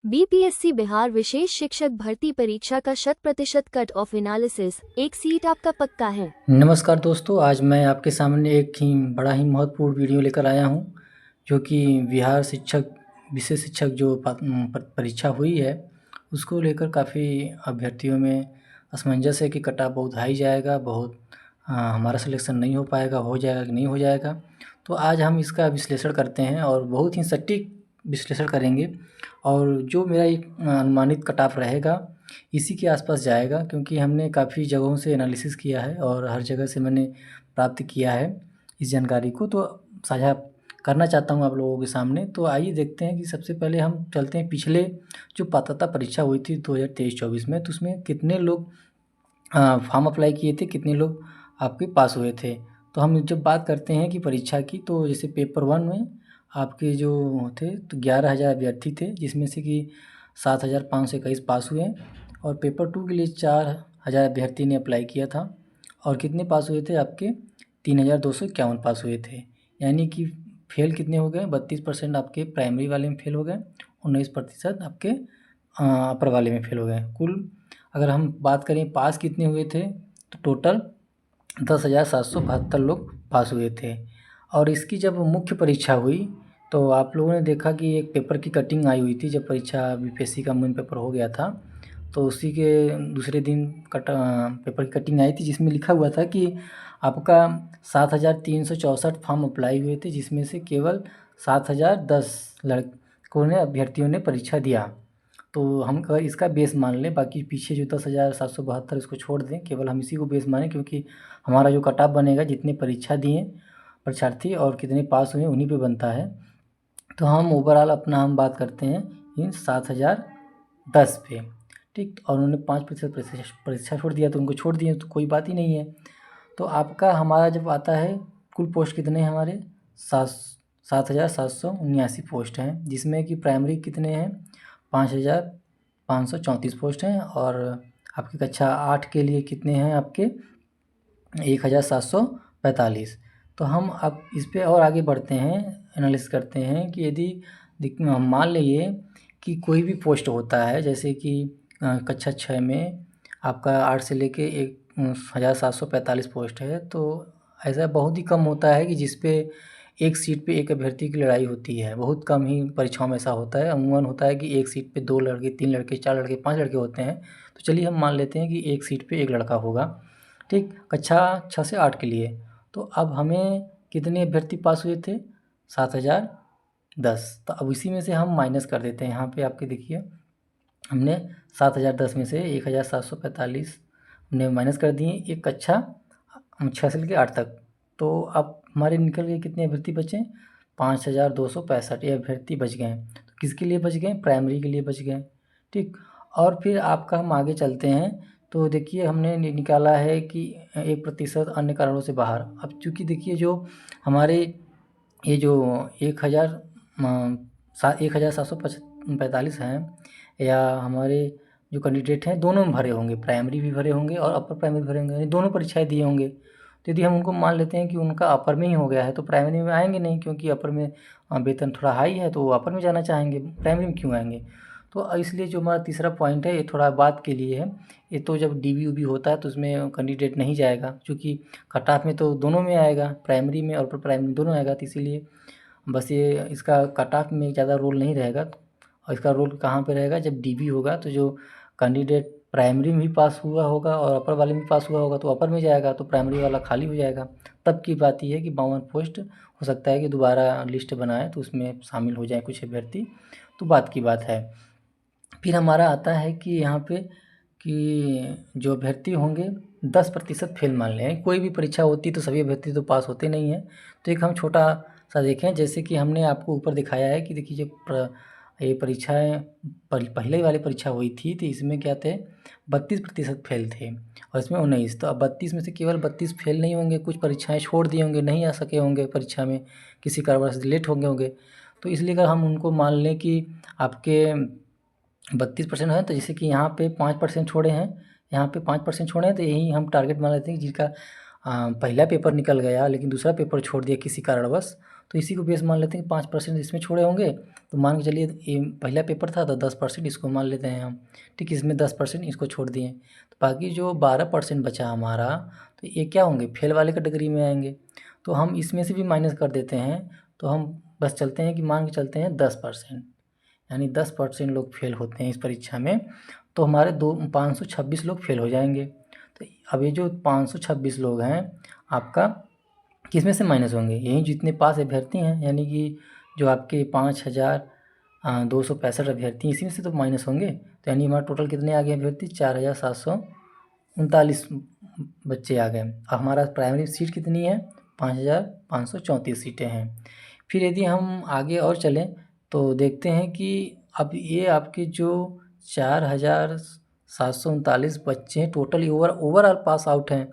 BPSC Bihar विशेष शिक्षक भर्ती परीक्षा का 100% कट ऑफ एनालिसिस, एक सीट आपका पक्का है। नमस्कार दोस्तों, आज मैं आपके सामने एक बड़ा ही महत्वपूर्ण वीडियो लेकर आया हूं, जो कि बिहार विशेष शिक्षक जो परीक्षा हुई है उसको लेकर काफ़ी अभ्यर्थियों में असमंजस है कि कट ऑफ बहुत हाई जाएगा, हमारा सिलेक्शन नहीं हो पाएगा, हो जाएगा कि नहीं हो जाएगा। तो आज हम इसका विश्लेषण करते हैं और बहुत ही सटीक विश्लेषण करेंगे, और जो मेरा एक अनुमानित कट ऑफ रहेगा इसी के आसपास जाएगा, क्योंकि हमने काफ़ी जगहों से एनालिसिस किया है और हर जगह से मैंने प्राप्त किया है इस जानकारी को, तो साझा करना चाहता हूं आप लोगों के सामने। तो आइए देखते हैं कि सबसे पहले हम चलते हैं पिछले जो पात्रता परीक्षा हुई थी 2023-24 में, तो उसमें कितने लोग फॉर्म अप्लाई किए थे, कितने लोग आपके पास हुए थे। तो हम जब बात करते हैं कि परीक्षा की, तो जैसे पेपर 1 में आपके जो थे तो 11,000 अभ्यर्थी थे, जिसमें से कि 7,521 पास हुए, और पेपर 2 के लिए 4,000 अभ्यर्थी ने अप्लाई किया था, और कितने पास हुए थे आपके 3,251 पास हुए थे। यानी कि फेल कितने हो गए, 32% आपके प्राइमरी वाले में फेल हो गए, 19% आपके अपर वाले में फेल हो गए। कुल अगर हम बात करें पास कितने हुए थे, तो टोटल 10,772 लोग पास हुए थे। और इसकी जब मुख्य परीक्षा हुई तो आप लोगों ने देखा कि एक पेपर की कटिंग आई हुई थी। जब परीक्षा बीपीएससी का मेन पेपर हो गया था, तो उसी के दूसरे दिन पेपर की कटिंग आई थी, जिसमें लिखा हुआ था कि आपका 7,364 फॉर्म अप्लाई हुए थे, जिसमें से केवल 7,010 लड़कों ने अभ्यर्थियों ने परीक्षा दिया। तो हम अगर इसका बेस मान लें, बाकी पीछे जो 10,772 इसको छोड़ दें, केवल हम इसी को बेस मानें, क्योंकि हमारा जो कट ऑफ बनेगा जितने परीक्षा दिए परीक्षार्थी और कितने पास हुए उन्हीं पे बनता है। तो हम ओवरऑल अपना हम बात करते हैं इन 7,010 पे, ठीक। और उन्होंने 5% परीक्षा छोड़ दिया, तो उनको छोड़ दिए तो कोई बात ही नहीं है। तो आपका हमारा जब आता है कुल पोस्ट कितने हैं हमारे 7,779 पोस्ट हैं, जिसमें कि प्राइमरी कितने हैं 5,534 पोस्ट हैं, और आपकी कक्षा 8 के लिए कितने हैं आपके 1,745। तो हम अब इस पे और आगे बढ़ते हैं, एनालिसिस करते हैं कि यदि हम मान लीजिए कि कोई भी पोस्ट होता है, जैसे कि कक्षा 6 में आपका 8 से लेके 1,745 पोस्ट है, तो ऐसा बहुत ही कम होता है कि जिस पे एक सीट पे एक अभ्यर्थी की लड़ाई होती है। बहुत कम ही परीक्षाओं में ऐसा होता है। अमूमन होता है कि एक सीट पे 2 लड़के, 3 लड़के, 4 लड़के, 5 लड़के होते हैं। तो चलिए हम मान लेते हैं कि एक सीट पे एक लड़का होगा, ठीक, कक्षा 6 से 8 के लिए। तो अब हमें कितने अभ्यर्थी पास हुए थे 7,010। तो अब इसी में से हम माइनस कर देते हैं। यहाँ पे आपके देखिए हमने 7,010 में से 1,745 हमने माइनस कर दिए एक कक्षा 6 से लेकर 8 तक। तो अब हमारे निकल गए कितने अभ्यर्थी बचे, 5,265 ये अभ्यर्थी बच गए। तो किसके लिए बच गए, प्राइमरी के लिए बच गए, ठीक। और फिर आपका हम आगे चलते हैं, तो देखिए हमने निकाला है कि 1% अन्य कारणों से बाहर। अब चूँकि देखिए जो हमारे ये जो 1,745 हैं, या हमारे जो कैंडिडेट हैं दोनों में भरे होंगे, प्राइमरी भी भरे होंगे और अपर प्राइमरी भरे होंगे, यानी दोनों परीक्षाएं दिए होंगे। तो यदि हम उनको मान लेते हैं कि उनका अपर में ही हो गया है, तो प्राइमरी में आएंगे नहीं, क्योंकि अपर में वेतन थोड़ा हाई है, तो वो अपर में जाना चाहेंगे, प्राइमरी में क्यों आएंगे। तो इसलिए जो हमारा तीसरा पॉइंट है ये थोड़ा बात के लिए है। ये तो जब DB होता है तो उसमें कैंडिडेट नहीं जाएगा, क्योंकि कट ऑफ में तो दोनों में आएगा, प्राइमरी में और अपर प्राइमरी दोनों आएगा। तो इसीलिए बस ये इसका कट ऑफ में ज़्यादा रोल नहीं रहेगा। और इसका रोल कहाँ पे रहेगा, जब DB होगा तो जो कैंडिडेट प्राइमरी में भी पास हुआ होगा और अपर वाले में पास हुआ होगा तो अपर में जाएगा, तो प्राइमरी वाला खाली हो जाएगा। तब की बात ये है कि 52 पोस्ट हो सकता है कि दोबारा लिस्ट बनाए तो उसमें शामिल हो जाए कुछ अभ्यर्थी, तो बात की बात है। फिर हमारा आता है कि यहाँ पे कि जो अभ्यर्थी होंगे 10% फेल मान लें। कोई भी परीक्षा होती तो सभी अभ्यर्थी तो पास होते नहीं हैं। तो एक हम छोटा सा देखें, जैसे कि हमने आपको ऊपर दिखाया है कि देखिए जो ये परीक्षाएँ पहले वाली परीक्षा हुई थी, तो इसमें क्या थे 32% फेल थे और इसमें 19। तो अब 32 में से केवल 32 फेल नहीं होंगे, कुछ परीक्षाएँ छोड़ दिए होंगे, नहीं आ सके होंगे परीक्षा में, किसी कारणवश लेट होंगे। तो इसलिए अगर हम उनको मान लें कि आपके 32% है, तो जैसे कि यहाँ पे 5% छोड़े हैं, यहाँ पे 5% छोड़े हैं, तो यही हम टारगेट मान लेते हैं कि जिनका पहला पेपर निकल गया लेकिन दूसरा पेपर छोड़ दिया किसी कारणवश, तो इसी को बेस मान लेते हैं कि 5% इसमें छोड़े होंगे, तो मान के चलिए ये पहला पेपर था तो 10% इसको मान लेते हैं हम, ठीक। इसमें 10% इसको छोड़ दिए, तो बाकी जो 12% बचा हमारा, तो ये क्या होंगे, फेल वाले कैटेगरी में आएंगे। तो हम इसमें से भी माइनस कर देते हैं, तो हम बस चलते हैं कि मान के चलते हैं 10%, यानी 10% लोग फेल होते हैं इस परीक्षा में, तो हमारे 526 लोग फेल हो जाएंगे। तो अब ये जो 526 लोग हैं आपका किस में से माइनस होंगे, यही जितने पास अभ्यर्थी हैं, यानी कि जो आपके 5265 अभ्यर्थी, इसी में से तो माइनस होंगे। तो यानी हमारा टोटल कितने आ गए अभ्यर्थी, 4739 बच्चे आ गए। अब हमारा प्राइमरी सीट कितनी है, 5534 सीटें हैं। फिर यदि हम आगे और चलें तो देखते हैं कि अब ये आपके जो 4739 बच्चे हैं टोटली ओवरऑल पास आउट हैं।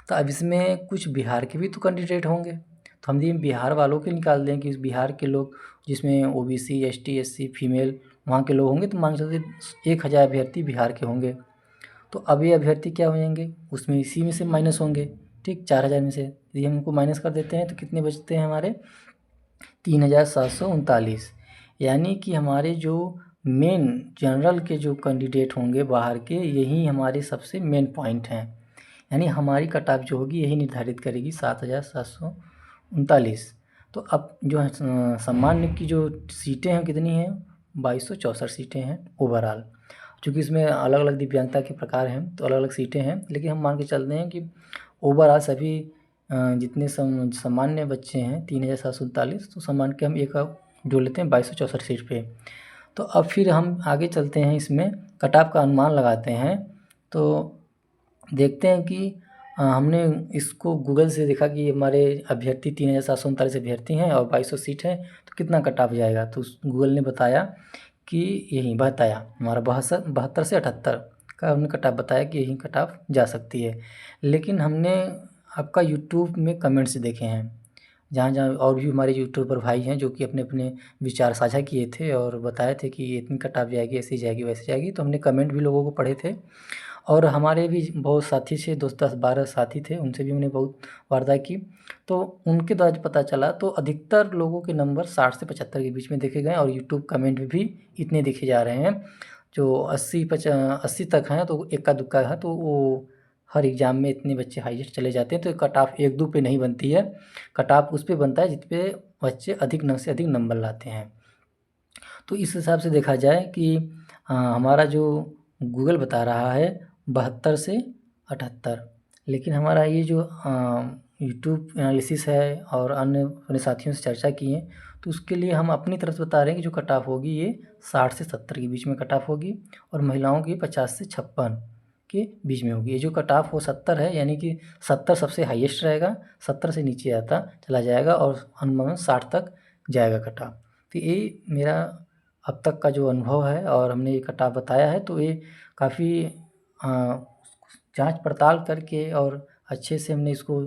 तो अब इसमें कुछ बिहार के भी तो कैंडिडेट होंगे, तो हम ये बिहार वालों के निकाल दें कि इस बिहार के लोग जिसमें ओबीसी, एसटी, एससी, फीमेल वहाँ के लोग होंगे, तो मान के चलते 1000 अभ्यर्थी बिहार के होंगे। तो अब ये अभ्यर्थी क्या हो जाएंगे, उसमें इसी में से माइनस होंगे, ठीक। 4000 में से यदि हम उनको माइनस कर देते हैं तो कितने बचते हैं हमारे, 3739। यानी कि हमारे जो मेन जनरल के जो कैंडिडेट होंगे बाहर के, यही हमारे सबसे मेन पॉइंट हैं। यानी हमारी कट ऑफ जो होगी यही निर्धारित करेगी 7739। तो अब जो सामान्य की जो सीटें हैं कितनी हैं, 2264 सीटें हैं ओवरऑल। चूँकि इसमें अलग अलग दिव्यांगता के प्रकार हैं तो अलग अलग सीटें हैं, लेकिन हम मान के चलते हैं कि ओवरऑल सभी जितने सामान्य बच्चे हैं 3739, तो सामान्य के हम एक जोड़ लेते हैं 2264 सीट पे। तो अब फिर हम आगे चलते हैं, इसमें कट ऑफ का अनुमान लगाते हैं। तो देखते हैं कि हमने इसको गूगल से देखा कि हमारे अभ्यर्थी 3739 अभ्यर्थी हैं और 2200 सीट है, तो कितना कट ऑफ जाएगा। तो गूगल ने बताया कि यही बताया हमारा 72 से 78 का हमने कट ऑफ बताया कि यही कट ऑफ जा सकती है। लेकिन हमने आपका यूट्यूब में कमेंट से देखे हैं, जहाँ जहाँ और भी हमारे यूट्यूबर भाई हैं जो कि अपने अपने विचार साझा किए थे और बताए थे कि ये इतनी कट ऑफ जाएगी, ऐसी जाएगी, वैसी जाएगी। तो हमने कमेंट भी लोगों को पढ़े थे और हमारे भी बहुत साथी थे, 10-12 साथी थे, उनसे भी हमने बहुत वार्ता की। तो उनके द्वारा पता चला तो अधिकतर लोगों के नंबर 60 से 75 के बीच में देखे गए और यूट्यूब कमेंट भी इतने देखे जा रहे हैं। जो 80 तक हैं तो इक्का दुक्का है, तो वो हर एग्ज़ाम में इतने बच्चे हाईएस्ट चले जाते हैं। तो कट ऑफ 1-2 पे नहीं बनती है, कट ऑफ उस पे बनता है जिस पे बच्चे अधिक से अधिक नंबर लाते हैं। तो इस हिसाब से देखा जाए कि हमारा जो गूगल बता रहा है 72 से 78, लेकिन हमारा ये जो यूट्यूब एनालिसिस है और अन्य अपने साथियों से चर्चा की है, तो उसके लिए हम अपनी तरफ से बता रहे हैं कि जो कट ऑफ होगी ये 60 से 70 के बीच में कट ऑफ होगी और महिलाओं की 50 से 56 के बीच में होगी। ये जो कट ऑफ वो 70 है, यानी कि 70 सबसे हाईएस्ट रहेगा, 70 से नीचे आता चला जाएगा और अनुमानन 60 तक जाएगा कट ऑफ। तो ये मेरा अब तक का जो अनुभव है और हमने ये कट ऑफ बताया है, तो ये काफ़ी जांच पड़ताल करके और अच्छे से हमने इसको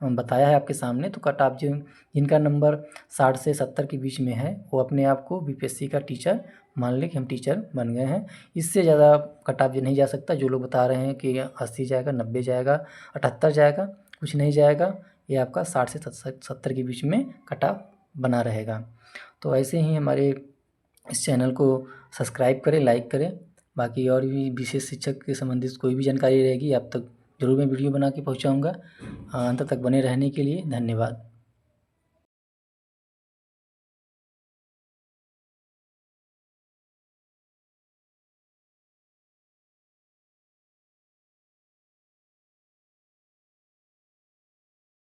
बताया है आपके सामने। तो कट ऑफ जिनका नंबर 60 से 70 के बीच में है वो अपने आप को बीपीएससी का टीचर मान लें कि हम टीचर बन गए हैं। इससे ज़्यादा कट ऑफ नहीं जा सकता। जो लोग बता रहे हैं कि 80 जाएगा, 90 जाएगा, 78 जाएगा, कुछ नहीं जाएगा, ये आपका 60 से 70 के बीच में कट ऑफ बना रहेगा। तो ऐसे ही हमारे इस चैनल को सब्सक्राइब करें, लाइक करें। बाकी और भी विशेष शिक्षक के संबंधित कोई भी जानकारी रहेगी आप तक ज़रूर मैं वीडियो बना के पहुँचाऊँगा। अंत तक बने रहने के लिए धन्यवाद।